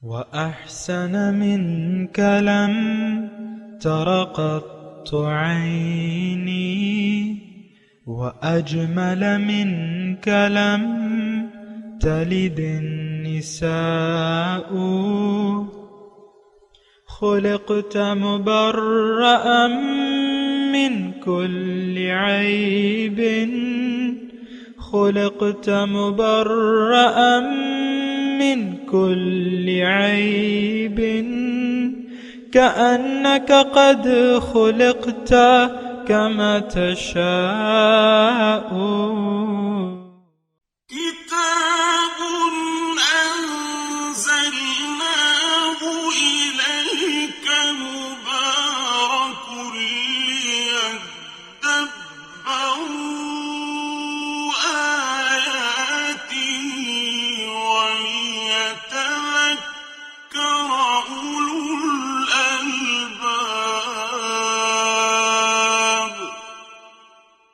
وأحسن منك لم تر قط عيني وأجمل منك لم تلد النساء خلقت مبرأ من كل عيب خلقت مبرأ من كل عيب كأنك قد خلقت كما تشاء كتاب أنزلناه إليك مبارك ليدبروا آياته وليتذكر أولو الألباب.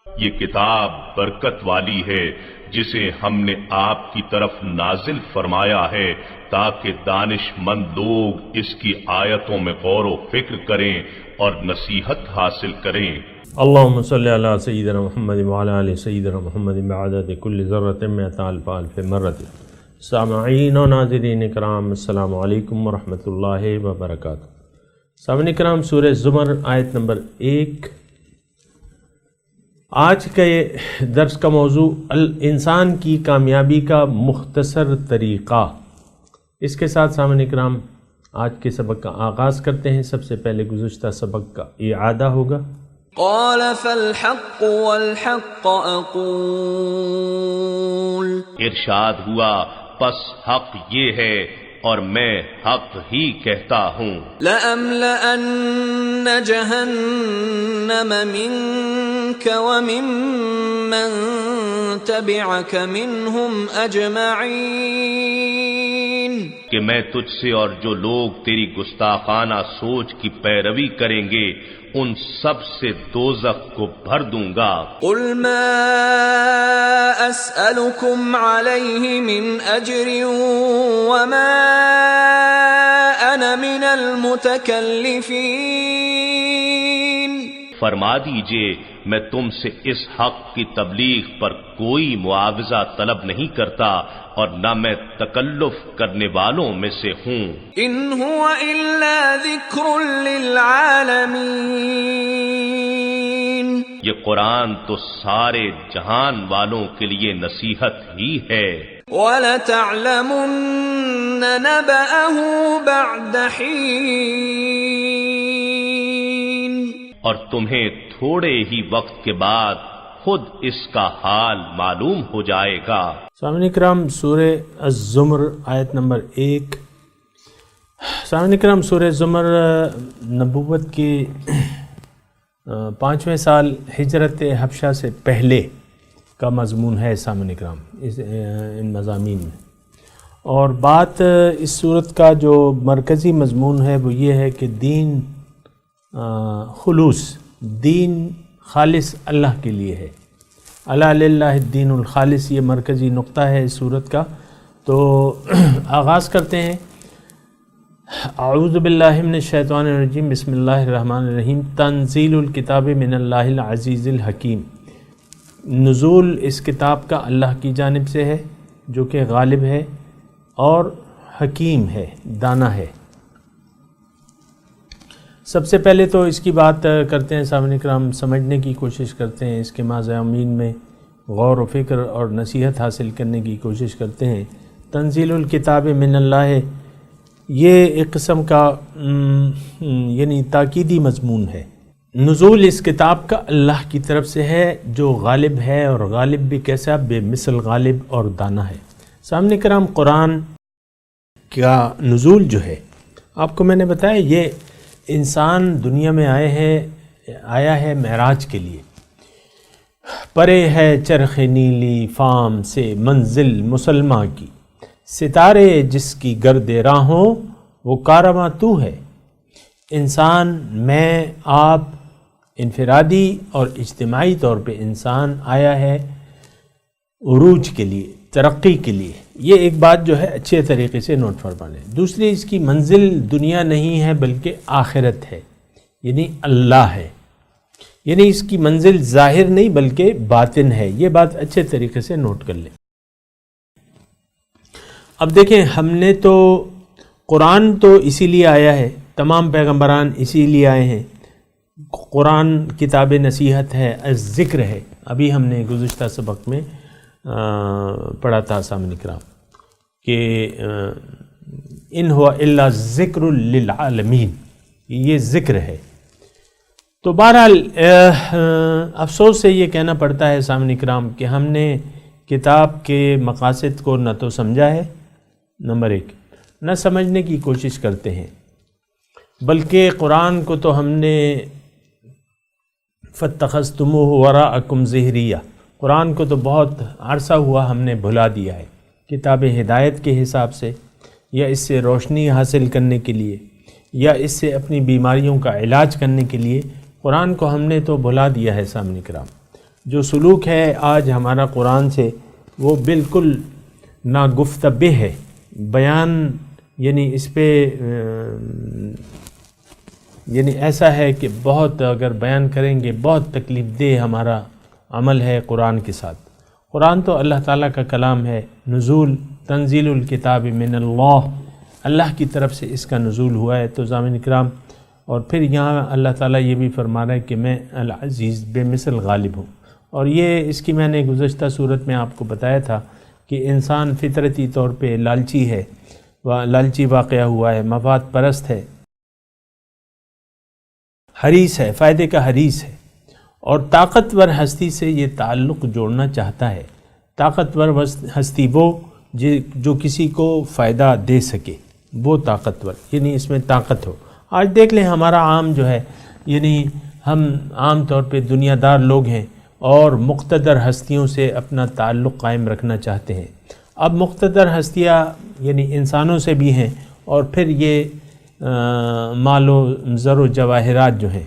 یہ کتاب برکت والی ہے جسے ہم نے آپ کی طرف نازل فرمایا ہے تاکہ دانش مند لوگ اس کی آیتوں میں غور و فکر کریں اور نصیحت حاصل کریں. اللہم صلی علی سیدنا محمد وعلی آل سیدنا محمد بعدد کل ذرۃ مئۃ الف الف مرۃ. سامعین و ناظرین کرام، السلام علیکم ورحمۃ اللہ وبرکاتہ. سامعین کرام، سورہ زمر آیت نمبر 1. آج کے درس کا موضوع انسان کی کامیابی کا مختصر طریقہ. اس کے ساتھ سامعین کرام آج کے سبق کا آغاز کرتے ہیں. سب سے پہلے گزشتہ سبق کا اعادہ ہوگا. قال فالحق والحق اقول. ارشاد ہوا پس حق یہ ہے اور میں حق ہی کہتا ہوں. لأملأن جہنم منك وممن تبعك منهم اجمعین. کہ میں تجھ سے اور جو لوگ تیری گستاخانہ سوچ کی پیروی کریں گے ان سب سے دوزخ کو بھر دوں گا. قل ما اسألكم علیہ من اجر وما انا من المتکلفین. فرما دیجئے میں تم سے اس حق کی تبلیغ پر کوئی معاوضہ طلب نہیں کرتا اور نہ میں تکلف کرنے والوں میں سے ہوں. ان هو الا ذکر للعالمین. یہ قرآن تو سارے جہان والوں کے لیے نصیحت ہی ہے. وَلَتَعْلَمُنَّ نَبَأَهُ بَعْدَ حِينٍ. اور تمہیں تھوڑے ہی وقت کے بعد خود اس کا حال معلوم ہو جائے گا. سامعین کرام، سورہ الزمر آیت نمبر 1. سامعین کرام، سورہ زمر نبوت کے 5ویں سال ہجرت حبشہ سے پہلے کا مضمون ہے. سامعین کرام، ان مضامین میں اور بات اس صورت کا جو مرکزی مضمون ہے وہ یہ ہے کہ دین خلوص، دین خالص اللہ کے لیے ہے. الا للہ الدین الخالص، یہ مرکزی نقطہ ہے اس صورت کا. تو آغاز کرتے ہیں. اعوذ باللہ من الشیطان الرجیم، بسم اللہ الرحمن الرحیم. تنزیل الکتاب من اللہ العزیز الحکیم. نزول اس کتاب کا اللہ کی جانب سے ہے جو کہ غالب ہے اور حکیم ہے، دانا ہے. سب سے پہلے تو اس کی بات کرتے ہیں سامعین کرام، سمجھنے کی کوشش کرتے ہیں، اس کے مضامین میں غور و فکر اور نصیحت حاصل کرنے کی کوشش کرتے ہیں. تنزیل الکتاب من اللہ، یہ ایک قسم کا یعنی تاکیدی مضمون ہے. نزول اس کتاب کا اللہ کی طرف سے ہے جو غالب ہے، اور غالب بھی کیسا؟ بے مثل غالب اور دانا ہے. سامعین کرام، قرآن کا نزول جو ہے آپ کو میں نے بتایا، یہ انسان دنیا میں آیا ہے معراج کے لیے. پرے ہے چرخ نیلی فام سے منزل مسلمہ کی، ستارے جس کی گرد راہوں وہ کارواں تو ہے. انسان، میں، آپ، انفرادی اور اجتماعی طور پہ انسان آیا ہے عروج کے لیے، ترقی کے لیے، یہ ایک بات جو ہے اچھے طریقے سے نوٹ فرما لیں۔ دوسری، اس کی منزل دنیا نہیں ہے بلکہ آخرت ہے، یعنی اللہ ہے، یعنی اس کی منزل ظاہر نہیں بلکہ باطن ہے، یہ بات اچھے طریقے سے نوٹ کر لیں۔ اب دیکھیں، ہم نے تو قرآن تو اسی لیے آیا ہے، تمام پیغمبران اسی لیے آئے ہیں، قرآن کتاب نصیحت ہے، ذکر ہے۔ ابھی ہم نے گزشتہ سبق میں پڑھا تھا سامعین کرام کہ ان ہوا الا ذکر للعالمین، یہ ذکر ہے۔ تو بہرحال افسوس سے یہ کہنا پڑتا ہے سامعین کرام کہ ہم نے کتاب کے مقاصد کو نہ تو سمجھا ہے، نمبر ایک، نہ سمجھنے کی کوشش کرتے ہیں، بلکہ قرآن کو تو ہم نے فاتخذتموہ وراءکم ظہریہ، قرآن کو تو بہت عرصہ ہوا ہم نے بھلا دیا ہے، کتاب ہدایت کے حساب سے، یا اس سے روشنی حاصل کرنے کے لیے، یا اس سے اپنی بیماریوں کا علاج کرنے کے لیے قرآن کو ہم نے تو بھلا دیا ہے سامعین کرام۔ جو سلوک ہے آج ہمارا قرآن سے، وہ بالکل ناگفتہ ہے، بیان یعنی اس پہ یعنی ایسا ہے کہ بہت اگر بیان کریں گے بہت تکلیف دہ ہمارا عمل ہے قرآن کے ساتھ۔ قرآن تو اللہ تعالیٰ کا کلام ہے، نزول تنزیل الکتاب من اللہ کی طرف سے اس کا نزول ہوا ہے۔ تو سامعین کرام، اور پھر یہاں اللہ تعالیٰ یہ بھی فرما رہا ہے کہ میں العزیز بے مثل غالب ہوں، اور یہ اس کی میں نے گزشتہ صورت میں آپ کو بتایا تھا کہ انسان فطرتی طور پہ لالچی ہے، لالچی واقعہ ہوا ہے، مفاد پرست ہے، حریص ہے، فائدے کا حریص ہے، اور طاقتور ہستی سے یہ تعلق جوڑنا چاہتا ہے۔ طاقتور ہستی وہ جو کسی کو فائدہ دے سکے، وہ طاقتور، یعنی اس میں طاقت ہو۔ آج دیکھ لیں ہمارا عام جو ہے، یعنی ہم عام طور پہ دنیا دار لوگ ہیں اور مقتدر ہستیوں سے اپنا تعلق قائم رکھنا چاہتے ہیں۔ اب مقتدر ہستیاں یعنی انسانوں سے بھی ہیں، اور پھر یہ مال و زر و جواہرات جو ہیں،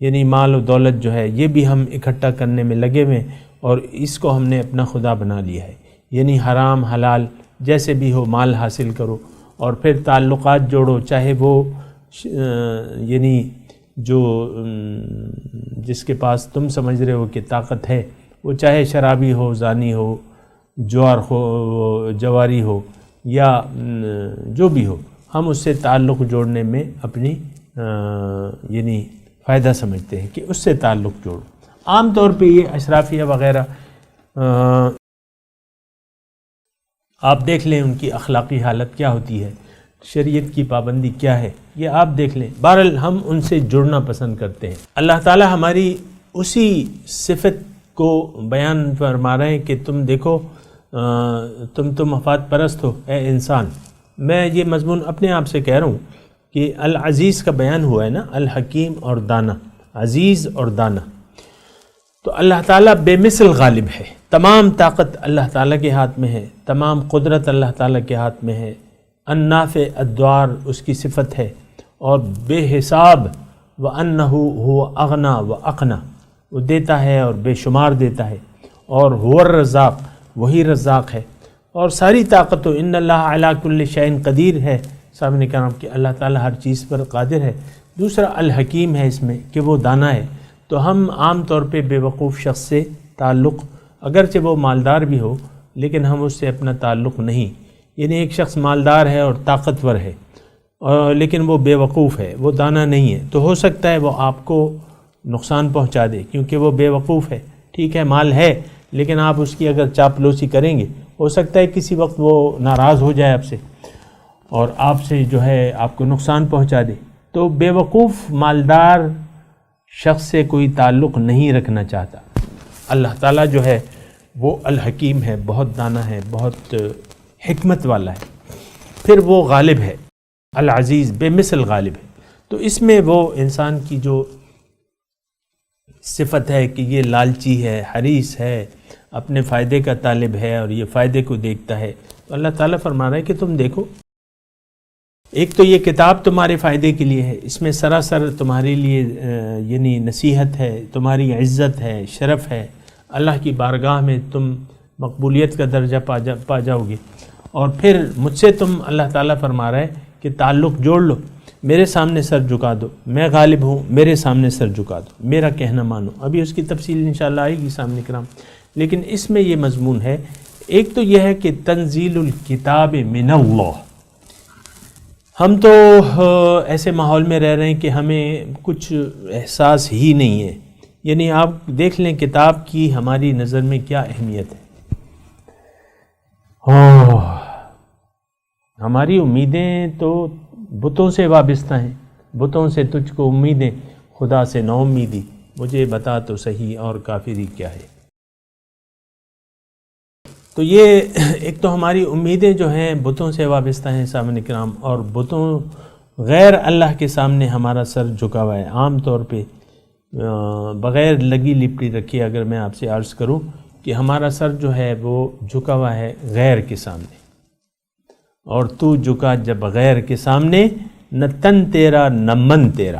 یعنی مال و دولت جو ہے، یہ بھی ہم اکٹھا کرنے میں لگے ہوئے ہیں، اور اس کو ہم نے اپنا خدا بنا لیا ہے۔ یعنی حرام حلال جیسے بھی ہو مال حاصل کرو، اور پھر تعلقات جوڑو، چاہے وہ یعنی جو جس کے پاس تم سمجھ رہے ہو کہ طاقت ہے، وہ چاہے شرابی ہو، زانی ہو، جواری ہو، یا جو بھی ہو، ہم اس سے تعلق جوڑنے میں اپنی یعنی فائدہ سمجھتے ہیں کہ اس سے تعلق جوڑو۔ عام طور پہ یہ اشرافیہ وغیرہ آپ دیکھ لیں ان کی اخلاقی حالت کیا ہوتی ہے، شریعت کی پابندی کیا ہے، یہ آپ دیکھ لیں۔ بہرحال ہم ان سے جڑنا پسند کرتے ہیں۔ اللہ تعالی ہماری اسی صفت کو بیان فرما رہے ہیں کہ تم دیکھو تم تو مفاد پرست ہو اے انسان۔ میں یہ مضمون اپنے آپ سے کہہ رہا ہوں کہ العزیز کا بیان ہوا ہے نا، الحکیم اور دانا، عزیز اور دانا۔ تو اللہ تعالیٰ بے مثل غالب ہے، تمام طاقت اللہ تعالیٰ کے ہاتھ میں ہے، تمام قدرت اللہ تعالیٰ کے ہاتھ میں ہے، النافع الدوار اس کی صفت ہے، اور بے حساب وَأَنَّهُ هُوَ أَغْنَى وَأَقْنَى، وہ دیتا ہے اور بے شمار دیتا ہے، اور هو الرزاق، وہی رزاق ہے، اور ساری طاقت ان اللہ علی کل شیء قدیر ہے، سامنے کرام کہ اللہ تعالیٰ ہر چیز پر قادر ہے۔ دوسرا الحکیم ہے اس میں کہ وہ دانا ہے۔ تو ہم عام طور پہ بے وقوف شخص سے تعلق، اگرچہ وہ مالدار بھی ہو لیکن ہم اس سے اپنا تعلق نہیں، یعنی ایک شخص مالدار ہے اور طاقتور ہے لیکن وہ بے وقوف ہے، وہ دانا نہیں ہے، تو ہو سکتا ہے وہ آپ کو نقصان پہنچا دے کیونکہ وہ بے وقوف ہے۔ ٹھیک ہے، مال ہے لیکن آپ اس کی اگر چاپلوسی کریں گے، ہو سکتا ہے کسی وقت وہ ناراض ہو جائے آپ سے اور آپ سے جو ہے آپ کو نقصان پہنچا دے۔ تو بے وقوف مالدار شخص سے کوئی تعلق نہیں رکھنا چاہتا۔ اللہ تعالیٰ جو ہے وہ الحکیم ہے، بہت دانا ہے، بہت حکمت والا ہے، پھر وہ غالب ہے، العزیز بے مثل غالب ہے۔ تو اس میں وہ انسان کی جو صفت ہے کہ یہ لالچی ہے، حریص ہے، اپنے فائدے کا طالب ہے اور یہ فائدے کو دیکھتا ہے، تو اللہ تعالیٰ فرما رہا ہے کہ تم دیکھو، ایک تو یہ کتاب تمہارے فائدے کے لیے ہے، اس میں سراسر تمہارے لیے یعنی نصیحت ہے، تمہاری عزت ہے، شرف ہے، اللہ کی بارگاہ میں تم مقبولیت کا درجہ پا جاؤ گے. اور پھر مجھ سے تم، اللہ تعالیٰ فرما رہا ہے کہ تعلق جوڑ لو، میرے سامنے سر جھکا دو، میں غالب ہوں، میرے سامنے سر جھکا دو، میرا کہنا مانو. ابھی اس کی تفصیل انشاءاللہ آئے گی سامنے کرام. لیکن اس میں یہ مضمون ہے، ایک تو یہ ہے کہ تنزیل الکتاب من اللہ. ہم تو ایسے ماحول میں رہ رہے ہیں کہ ہمیں کچھ احساس ہی نہیں ہے. یعنی آپ دیکھ لیں کتاب کی ہماری نظر میں کیا اہمیت ہے. ہماری امیدیں تو بتوں سے وابستہ ہیں. بتوں سے تجھ کو امیدیں، خدا سے نو امیدی، مجھے بتا تو صحیح اور کافری کیا ہے. تو یہ ایک تو ہماری امیدیں جو ہیں بتوں سے وابستہ ہیں سامنے کرام، اور بتوں غیر اللہ کے سامنے ہمارا سر جھکا ہوا ہے. عام طور پہ بغیر لگی لپٹی رکھی اگر میں آپ سے عرض کروں کہ ہمارا سر جو ہے وہ جھکا ہوا ہے غیر کے سامنے. اور تو جھکا جب غیر کے سامنے، نہ تن تیرا نہ من تیرا.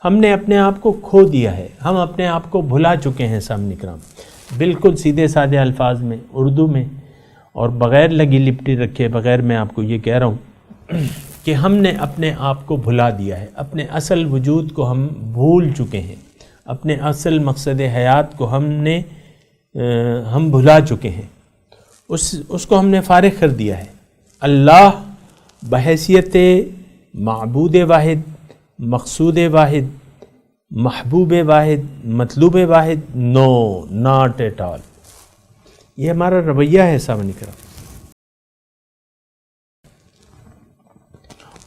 ہم نے اپنے آپ کو کھو دیا ہے، ہم اپنے آپ کو بھلا چکے ہیں سامنے کرام، بالکل سیدھے سادے الفاظ میں اردو میں، اور بغیر لگی لپٹی رکھے بغیر میں آپ کو یہ کہہ رہا ہوں کہ ہم نے اپنے آپ کو بھلا دیا ہے. اپنے اصل وجود کو ہم بھول چکے ہیں، اپنے اصل مقصد حیات کو ہم بھلا چکے ہیں. اس کو ہم نے فارغ کر دیا ہے. اللہ بحیثیت معبود واحد، مقصود واحد، محبوب واحد، مطلوب واحد، نو، ناٹ ایٹ آل. یہ ہمارا رویہ ہے سامنے کرام.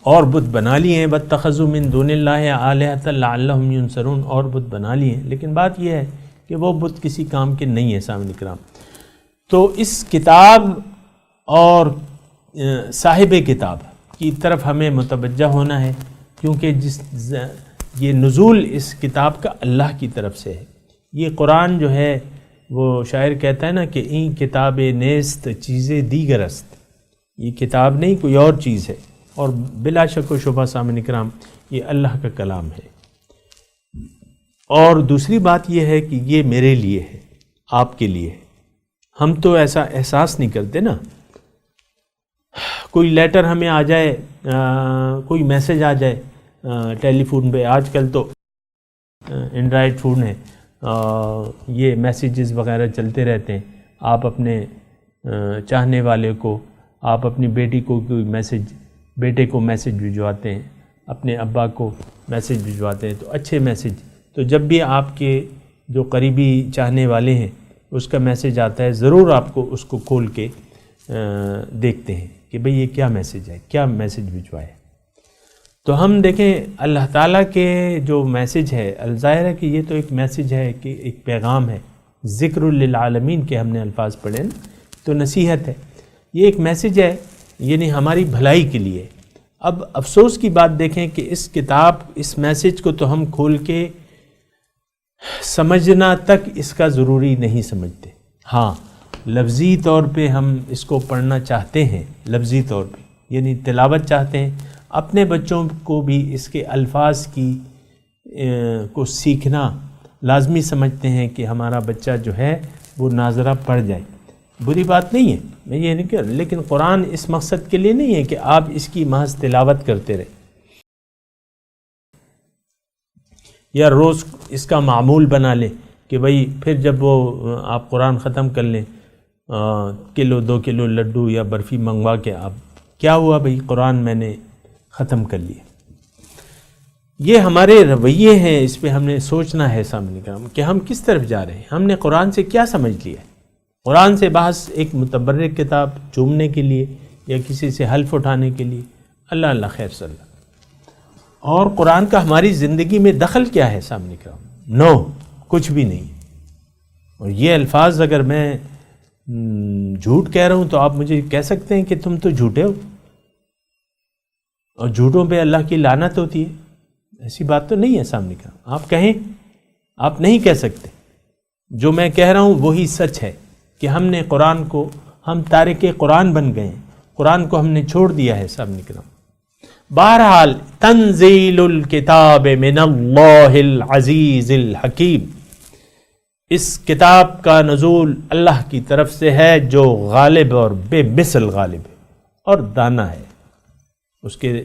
اور بت بنا لیے ہیں، واتخذوا من دون اللہ آلہۃ لعلہم ینصرون، اور بت بنا لیے ہیں. لیکن بات یہ ہے کہ وہ بت کسی کام کے نہیں ہے سامنے کرام. تو اس کتاب اور صاحب کتاب کی طرف ہمیں متوجہ ہونا ہے، کیونکہ یہ نزول اس کتاب کا اللہ کی طرف سے ہے. یہ قرآن جو ہے وہ شاعر کہتا ہے نا کہ این کتاب نیست چیزیں دیگر است. یہ کتاب نہیں، کوئی اور چیز ہے. اور بلا شک و شبہ سامنے کرام یہ اللہ کا کلام ہے. اور دوسری بات یہ ہے کہ یہ میرے لیے ہے، آپ کے لیے ہے. ہم تو ایسا احساس نہیں کرتے نا. کوئی لیٹر ہمیں آ جائے، کوئی میسج آ جائے ٹیلی فون پہ، آج کل تو اینڈرائڈ فون ہے، یہ میسیجز وغیرہ چلتے رہتے ہیں. آپ اپنے چاہنے والے کو، آپ اپنی بیٹی کو کوئی میسج، بیٹے کو میسج بھجواتے ہیں، اپنے ابا کو میسج بھجواتے ہیں، تو اچھے میسج. تو جب بھی آپ کے جو قریبی چاہنے والے ہیں اس کا میسج آتا ہے، ضرور آپ کو اس کو کھول کے دیکھتے ہیں کہ بھئی یہ کیا میسج ہے، کیا میسج بھجوایا ہے. تو ہم دیکھیں اللہ تعالیٰ کے جو میسج ہے، الظاہر ہے کہ یہ تو ایک میسج ہے، کہ ایک پیغام ہے. ذکر للعالمین کے ہم نے الفاظ پڑھے نا، تو نصیحت ہے. یہ ایک میسج ہے، یعنی ہماری بھلائی کے لیے. اب افسوس کی بات دیکھیں کہ اس کتاب، اس میسج کو تو ہم کھول کے سمجھنا تک اس کا ضروری نہیں سمجھتے. ہاں لفظی طور پہ ہم اس کو پڑھنا چاہتے ہیں، لفظی طور پہ یعنی تلاوت چاہتے ہیں. اپنے بچوں کو بھی اس کے الفاظ کو سیکھنا لازمی سمجھتے ہیں کہ ہمارا بچہ جو ہے وہ ناظرہ پڑھ جائے. بری بات نہیں ہے، میں یہ نہیں کہہ رہا، لیکن قرآن اس مقصد کے لیے نہیں ہے کہ آپ اس کی محض تلاوت کرتے رہیں یا روز اس کا معمول بنا لیں کہ بھئی پھر جب وہ آپ قرآن ختم کر لیں، کلو 2 کلو لڈو یا برفی منگوا کے آپ، کیا ہوا بھئی قرآن میں نے ختم کر لیا. یہ ہمارے رویے ہیں، اس پہ ہم نے سوچنا ہے سامنے کا کہ ہم کس طرف جا رہے ہیں. ہم نے قرآن سے کیا سمجھ لیا ہے؟ قرآن سے بحث ایک متبرک کتاب چومنے کے لیے یا کسی سے حلف اٹھانے کے لیے؟ اللہ اللہ خیر صلی اللہ. اور قرآن کا ہماری زندگی میں دخل کیا ہے سامنے کا؟ نو، کچھ بھی نہیں. اور یہ الفاظ اگر میں جھوٹ کہہ رہا ہوں تو آپ مجھے کہہ سکتے ہیں کہ تم تو جھوٹے ہو، اور جھوٹوں پہ اللہ کی لعنت ہوتی ہے. ایسی بات تو نہیں ہے سامنے کا. آپ کہیں، آپ نہیں کہہ سکتے. جو میں کہہ رہا ہوں وہی سچ ہے کہ ہم نے قرآن کو، ہم تارک قرآن بن گئے ہیں، قرآن کو ہم نے چھوڑ دیا ہے سامنے کرام. بہرحال تنزیل الکتاب من اللہ العزیز الحکیم، اس کتاب کا نزول اللہ کی طرف سے ہے جو غالب اور بے مثل غالب ہے اور دانا ہے. اس کے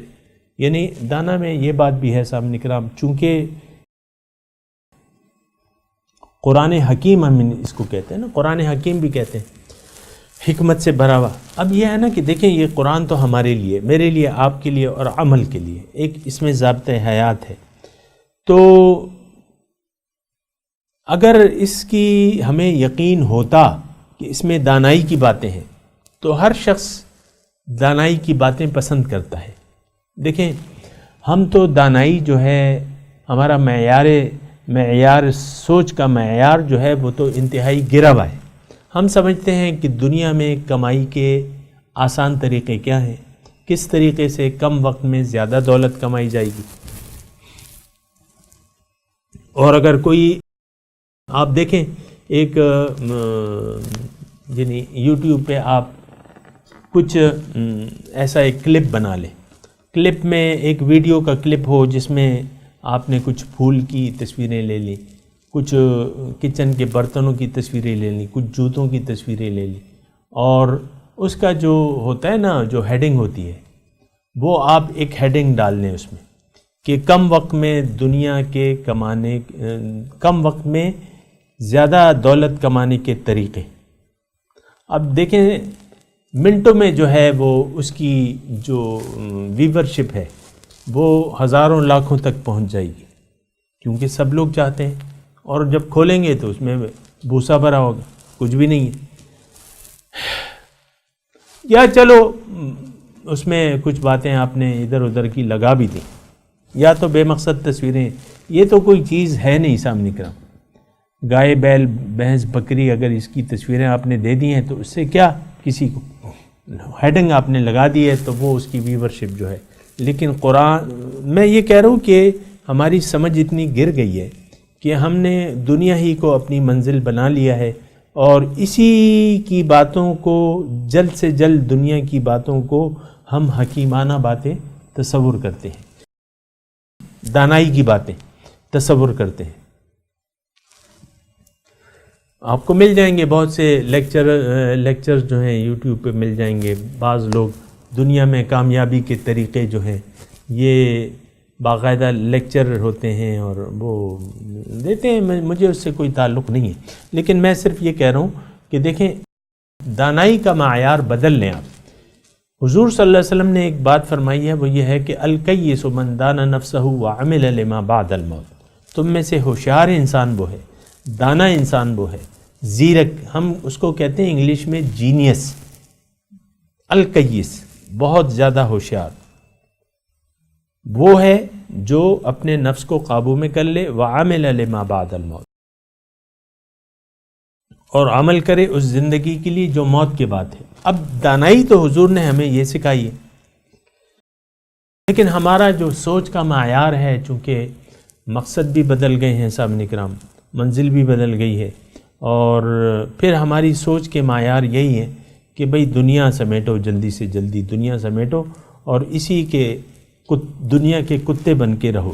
یعنی دانا میں یہ بات بھی ہے سامنے کرام، چونکہ قرآن حکیم ہم اس کو کہتے ہیں نا، قرآن حکیم بھی کہتے ہیں، حکمت سے بھرا ہوا. اب یہ ہے نا کہ دیکھیں یہ قرآن تو ہمارے لیے، میرے لیے، آپ کے لیے اور عمل کے لیے ایک اس میں ضابطۂ حیات ہے. تو اگر اس کی ہمیں یقین ہوتا کہ اس میں دانائی کی باتیں ہیں تو ہر شخص دانائی کی باتیں پسند کرتا ہے. دیکھیں ہم تو دانائی جو ہے ہمارا معیار سوچ کا معیار جو ہے وہ تو انتہائی گرا ہوا ہے. ہم سمجھتے ہیں کہ دنیا میں کمائی کے آسان طریقے کیا ہیں، کس طریقے سے کم وقت میں زیادہ دولت کمائی جائے گی. اور اگر کوئی آپ دیکھیں ایک یعنی یوٹیوب پہ آپ کچھ ایسا ایک کلپ بنا لیں، کلپ میں ایک ویڈیو کا کلپ ہو جس میں آپ نے کچھ پھول کی تصویریں لے لیں، کچھ کچن کے برتنوں کی تصویریں لے لیں، کچھ جوتوں کی تصویریں لے لیں، اور اس کا جو ہوتا ہے نا جو ہیڈنگ ہوتی ہے وہ آپ ایک ہیڈنگ ڈال لیں اس میں کہ کم وقت میں دنیا کے کم وقت میں زیادہ دولت کمانے کے طریقے. اب دیکھیں منٹوں میں جو ہے وہ اس کی جو ویورشپ ہے وہ ہزاروں لاکھوں تک پہنچ جائے گی، کیونکہ سب لوگ چاہتے ہیں. اور جب کھولیں گے تو اس میں بھوسا بھرا ہوگا، کچھ بھی نہیں ہے. یا چلو اس میں کچھ باتیں آپ نے ادھر ادھر کی لگا بھی دیں، یا تو بے مقصد تصویریں. یہ تو کوئی چیز ہے نہیں سامنے کرام. گائے بیل بھینس بکری اگر اس کی تصویریں آپ نے دے دی ہیں تو اس سے کیا، کسی کو ہیڈنگ آپ نے لگا دی ہے تو وہ اس کی ویورشپ جو ہے. لیکن قرآن میں یہ کہہ رہا ہوں کہ ہماری سمجھ اتنی گر گئی ہے کہ ہم نے دنیا ہی کو اپنی منزل بنا لیا ہے، اور اسی کی باتوں کو جلد سے جلد دنیا کی باتوں کو ہم حکیمانہ باتیں تصور کرتے ہیں، دانائی کی باتیں تصور کرتے ہیں. آپ کو مل جائیں گے بہت سے لیکچر جو ہیں یوٹیوب پہ مل جائیں گے. بعض لوگ دنیا میں کامیابی کے طریقے جو ہیں یہ باقاعدہ لیکچر ہوتے ہیں اور وہ دیتے ہیں. مجھے اس سے کوئی تعلق نہیں ہے، لیکن میں صرف یہ کہہ رہا ہوں کہ دیکھیں دانائی کا معیار بدل لیں آپ. حضور صلی اللہ علیہ وسلم نے ایک بات فرمائی ہے، وہ یہ ہے کہ الکیس من دان نفسہ وعمل لما بعد الموت. تم میں سے ہوشیار انسان وہ ہے، دانا انسان وہ ہے، زیرک ہم اس کو کہتے ہیں انگلش میں جینیس. الکیس بہت زیادہ ہوشیار وہ ہے جو اپنے نفس کو قابو میں کر لے، وعمل لما بعد الموت، اور عمل کرے اس زندگی کے لیے جو موت کے بعد ہے. اب دانائی تو حضور نے ہمیں یہ سکھائی ہے، لیکن ہمارا جو سوچ کا معیار ہے، چونکہ مقصد بھی بدل گئے ہیں سامنے کرام، منزل بھی بدل گئی ہے، اور پھر ہماری سوچ کے معیار یہی ہے کہ بھئی دنیا سمیٹو، جلدی سے جلدی دنیا سمیٹو اور اسی کے دنیا کے کتے بن کے رہو.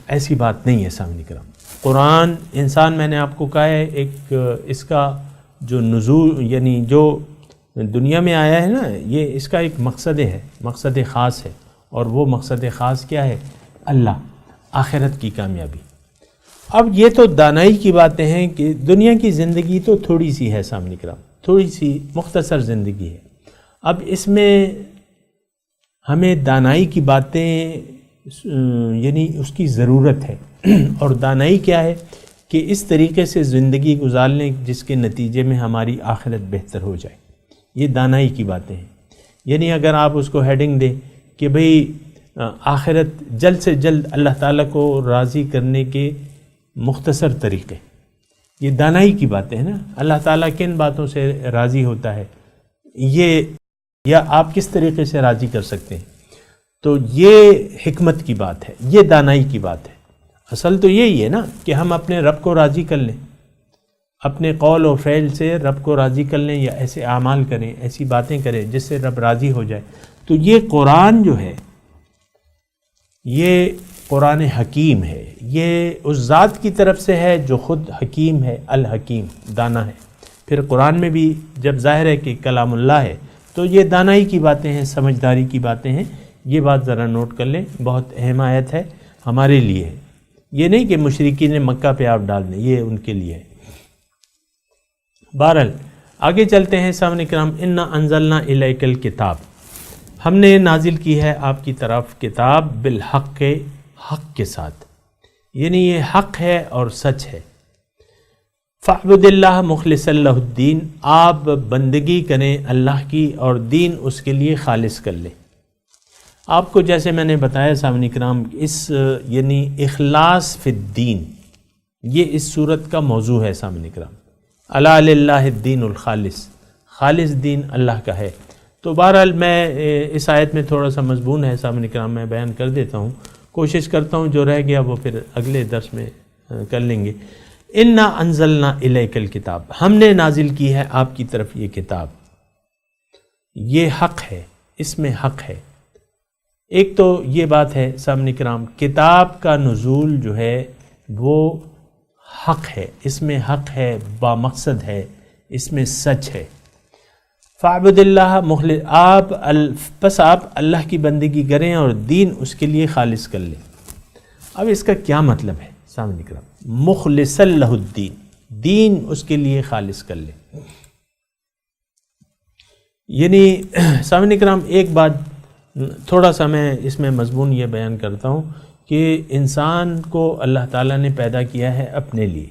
ایسی بات نہیں ہے سامنے کرام. قرآن انسان، میں نے آپ کو کہا ہے، ایک اس کا جو نزول یعنی جو دنیا میں آیا ہے نا، یہ اس کا ایک مقصد ہے، مقصد خاص ہے. اور وہ مقصد خاص کیا ہے؟ اللہ، آخرت کی کامیابی. اب یہ تو دانائی کی باتیں ہیں کہ دنیا کی زندگی تو تھوڑی سی ہے سامنے کرام، تھوڑی سی مختصر زندگی ہے. اب اس میں ہمیں دانائی کی باتیں یعنی اس کی ضرورت ہے. اور دانائی کیا ہے کہ اس طریقے سے زندگی گزار لیں جس کے نتیجے میں ہماری آخرت بہتر ہو جائے. یہ دانائی کی باتیں ہیں. یعنی اگر آپ اس کو ہیڈنگ دیں کہ بھئی آخرت جلد سے جلد اللہ تعالیٰ کو راضی کرنے کے مختصر طریقے، یہ دانائی کی باتیں ہیں نا. اللہ تعالیٰ کن باتوں سے راضی ہوتا ہے، یہ یا آپ کس طریقے سے راضی کر سکتے ہیں، تو یہ حکمت کی بات ہے، یہ دانائی کی بات ہے. اصل تو یہی ہے نا کہ ہم اپنے رب کو راضی کر لیں، اپنے قول و فعل سے رب کو راضی کر لیں، یا ایسے اعمال کریں، ایسی باتیں کریں جس سے رب راضی ہو جائے. تو یہ قرآن جو ہے یہ قرآن حکیم ہے، یہ اس ذات کی طرف سے ہے جو خود حکیم ہے، الحکیم، دانا ہے۔ پھر قرآن میں بھی جب ظاہر ہے کہ کلام اللہ ہے تو یہ دانائی کی باتیں ہیں، سمجھداری کی باتیں ہیں۔ یہ بات ذرا نوٹ کر لیں، بہت اہم آیت ہے ہمارے لیے ہے، یہ نہیں کہ مشرکین مکہ پہ آپ ڈال دیں، یہ ان کے لیے ہے۔ بہرحال آگے چلتے ہیں سامعین کرام، انا انزلنا الیک الکتاب، ہم نے نازل کی ہے آپ کی طرف کتاب، بالحق، حق کے ساتھ، یعنی یہ حق ہے اور سچ ہے۔ فاعبد اللہ مخلصا لہ الدین، آپ بندگی کریں اللہ کی اور دین اس کے لیے خالص کر لیں۔ آپ کو جیسے میں نے بتایا سامعین کرام، اس یعنی اخلاص فی الدین، یہ اس صورت کا موضوع ہے سامعین کرام۔ الا للہ الدین الخالص، خالص دین اللہ کا ہے۔ تو بہرحال میں اس آیت میں تھوڑا سا مضمون ہے سامعین کرام، میں بیان کر دیتا ہوں، کوشش کرتا ہوں جو رہ گیا وہ پھر اگلے درس میں کر لیں گے۔ انا انزلنا الیک الکتاب، ہم نے نازل کی ہے آپ کی طرف یہ کتاب، یہ حق ہے، اس میں حق ہے۔ ایک تو یہ بات ہے سامعین کرام، کتاب کا نزول جو ہے وہ حق ہے، اس میں حق ہے، بامقصد ہے، اس میں سچ ہے۔ فاعبد اللہ مخلص، بس آپ اللہ کی بندگی کریں اور دین اس کے لیے خالص کر لیں۔ اب اس کا کیا مطلب ہے سامعین کرام؟ مخلصا لہ الدین، دین اس کے لیے خالص کر لیں، یعنی سامعین کرام ایک بات تھوڑا سا میں اس میں مضمون یہ بیان کرتا ہوں کہ انسان کو اللہ تعالیٰ نے پیدا کیا ہے اپنے لیے،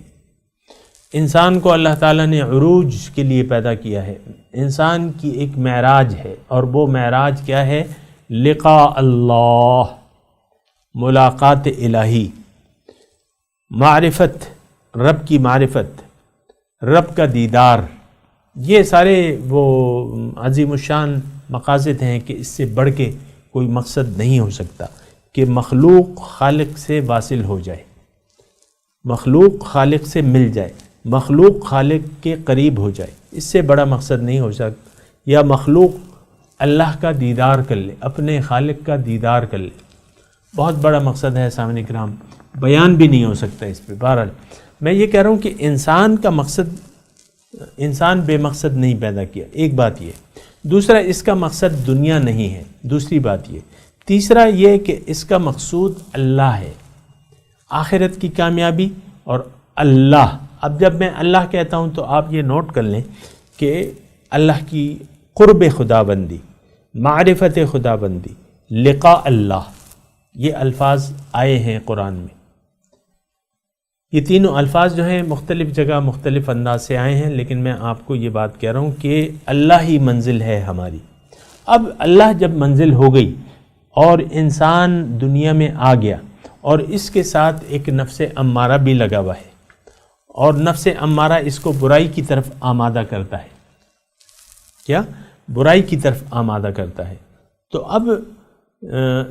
انسان کو اللہ تعالیٰ نے عروج کے لیے پیدا کیا ہے، انسان کی ایک معراج ہے، اور وہ معراج کیا ہے؟ لقاء اللہ، ملاقات الہی، معرفت، رب کی معرفت، رب کا دیدار، یہ سارے وہ عظیم الشان مقاصد ہیں کہ اس سے بڑھ کے کوئی مقصد نہیں ہو سکتا کہ مخلوق خالق سے واصل ہو جائے، مخلوق خالق سے مل جائے، مخلوق خالق کے قریب ہو جائے، اس سے بڑا مقصد نہیں ہو سکتا، یا مخلوق اللہ کا دیدار کر لے، اپنے خالق کا دیدار کر لے، بہت بڑا مقصد ہے سامعین کرام، بیان بھی نہیں ہو سکتا اس پہ۔ بہرحال میں یہ کہہ رہا ہوں کہ انسان کا مقصد، انسان بے مقصد نہیں پیدا کیا، ایک بات یہ، دوسرا اس کا مقصد دنیا نہیں ہے، دوسری بات یہ، تیسرا یہ کہ اس کا مقصود اللہ ہے، آخرت کی کامیابی اور اللہ۔ اب جب میں اللہ کہتا ہوں تو آپ یہ نوٹ کر لیں کہ اللہ کی قرب خدا بندی، معرفت خدا بندی، لقاء اللہ، یہ الفاظ آئے ہیں قرآن میں، یہ تینوں الفاظ جو ہیں مختلف جگہ مختلف انداز سے آئے ہیں، لیکن میں آپ کو یہ بات کہہ رہا ہوں کہ اللہ ہی منزل ہے ہماری۔ اب اللہ جب منزل ہو گئی اور انسان دنیا میں آ گیا، اور اس کے ساتھ ایک نفس امارہ بھی لگا ہوا ہے، اور نفس امارہ اس کو برائی کی طرف آمادہ کرتا ہے، کیا؟ برائی کی طرف آمادہ کرتا ہے۔ تو اب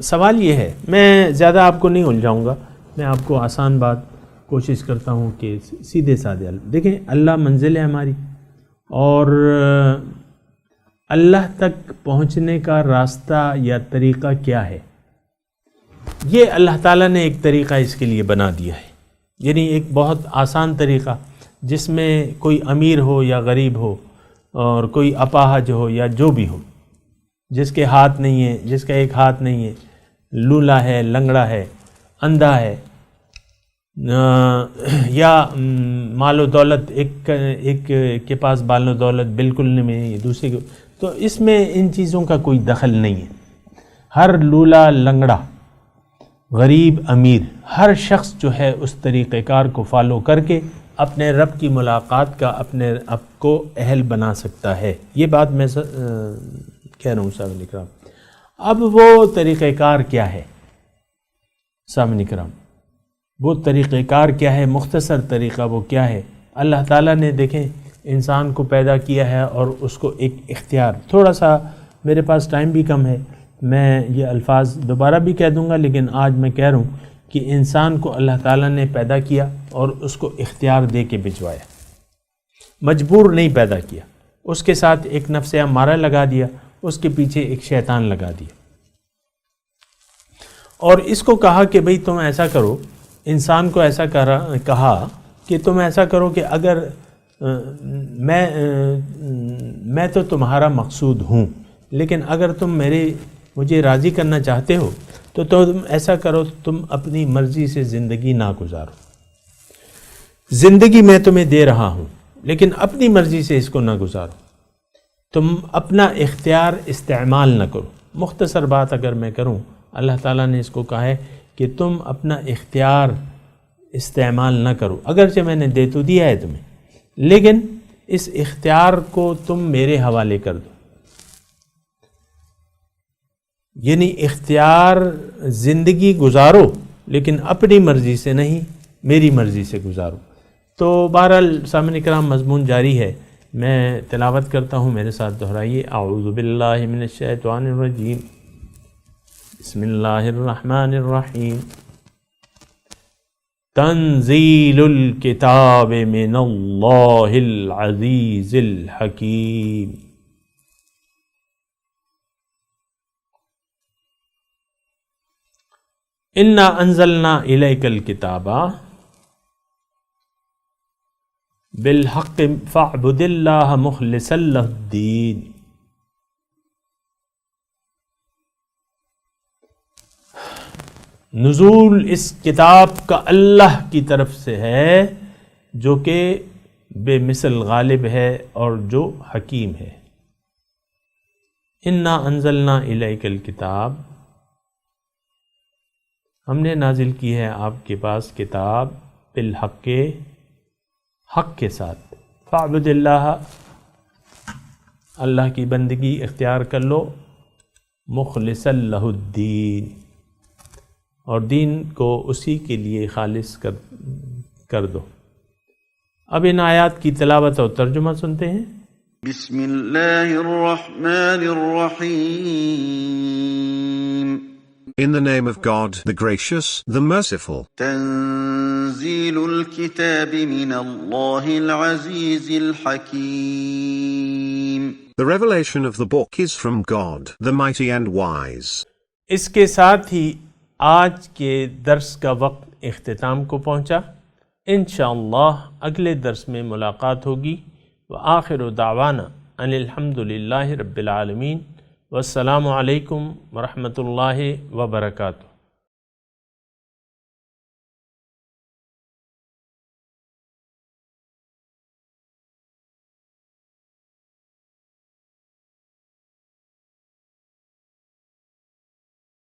سوال یہ ہے، میں زیادہ آپ کو نہیں الجھاؤں گا، میں آپ کو آسان بات کوشش کرتا ہوں کہ سیدھے سادھے دیکھیں، اللہ منزل ہے ہماری، اور اللہ تک پہنچنے کا راستہ یا طریقہ کیا ہے؟ یہ اللہ تعالیٰ نے ایک طریقہ اس کے لیے بنا دیا ہے، یعنی ایک بہت آسان طریقہ، جس میں کوئی امیر ہو یا غریب ہو، اور کوئی اپاہج ہو یا جو بھی ہو، جس کے ہاتھ نہیں ہے، جس کا ایک ہاتھ نہیں ہے، لولا ہے، لنگڑا ہے، اندھا ہے، یا مال و دولت، ایک کے پاس مال و دولت بالکل نہیں ہے، دوسرے کو، تو اس میں ان چیزوں کا کوئی دخل نہیں ہے۔ ہر لولا، لنگڑا، غریب، امیر، ہر شخص جو ہے اس طریقہ کار کو فالو کر کے اپنے رب کی ملاقات کا اپنے آپ کو اہل بنا سکتا ہے۔ یہ بات میں کہہ رہا ہوں سامعین کرام۔ اب وہ طریقہ کار کیا ہے سامعین کرام؟ وہ طریقہ کار کیا ہے؟ مختصر طریقہ وہ کیا ہے؟ اللہ تعالیٰ نے دیکھیں انسان کو پیدا کیا ہے اور اس کو ایک اختیار، تھوڑا سا میرے پاس ٹائم بھی کم ہے، میں یہ الفاظ دوبارہ بھی کہہ دوں گا، لیکن آج میں کہہ رہا ہوں کہ انسان کو اللہ تعالیٰ نے پیدا کیا اور اس کو اختیار دے کے بھجوایا، مجبور نہیں پیدا کیا، اس کے ساتھ ایک نفس امارہ لگا دیا، اس کے پیچھے ایک شیطان لگا دیا، اور اس کو کہا کہ بھئی تم ایسا کرو، انسان کو ایسا کہا کہ تم ایسا کرو کہ اگر میں تو تمہارا مقصود ہوں، لیکن اگر تم مجھے راضی کرنا چاہتے ہو تو تم ایسا کرو، تم اپنی مرضی سے زندگی نہ گزارو، زندگی میں تمہیں دے رہا ہوں لیکن اپنی مرضی سے اس کو نہ گزارو، تم اپنا اختیار استعمال نہ کرو۔ مختصر بات اگر میں کروں، اللہ تعالیٰ نے اس کو کہا ہے کہ تم اپنا اختیار استعمال نہ کرو، اگرچہ میں نے دے تو دیا ہے تمہیں، لیکن اس اختیار کو تم میرے حوالے کر دو، یعنی اختیار زندگی گزارو لیکن اپنی مرضی سے نہیں، میری مرضی سے گزارو۔ تو بہرحال سامعین کرام مضمون جاری ہے، میں تلاوت کرتا ہوں، میرے ساتھ دہرائیے۔ اعوذ باللہ من الشیطان الرجیم، بسم اللہ الرحمن الرحیم۔ تنزیل الکتاب من اللہ العزیز الحکیم۔ انا انزلنا الیک الکتاب بالحق فاعبد اللہ مخلصا لہ الدین۔ نزول اس کتاب کا اللہ کی طرف سے ہے جو کہ بے مثل غالب ہے اور جو حکیم ہے۔ انا انزلنا الیک الکتاب، ہم نے نازل کی ہے آپ کے پاس کتاب، بالحق، حق کے ساتھ، فاعبد اللہ، اللہ کی بندگی اختیار کر لو، مخلصا لہ الدین، اور دین کو اسی کے لیے خالص کر دو۔ اب ان آیات کی تلاوت اور ترجمہ سنتے ہیں۔ بسم اللہ الرحمن الرحیم۔ In the name of God, the gracious, the merciful. تنزیل الکتاب من اللہ العزیز الحکیم۔ The revelation of the book is from God, the mighty and wise. اس کے ساتھ ہی آج کے درس کا وقت اختتام کو پہنچا۔ انشاءاللہ اگلے درس میں ملاقات ہوگی۔ وآخر دعوانا ان الحمد للہ رب العالمین، والسلام علیکم ورحمۃ اللہ وبرکاتہ۔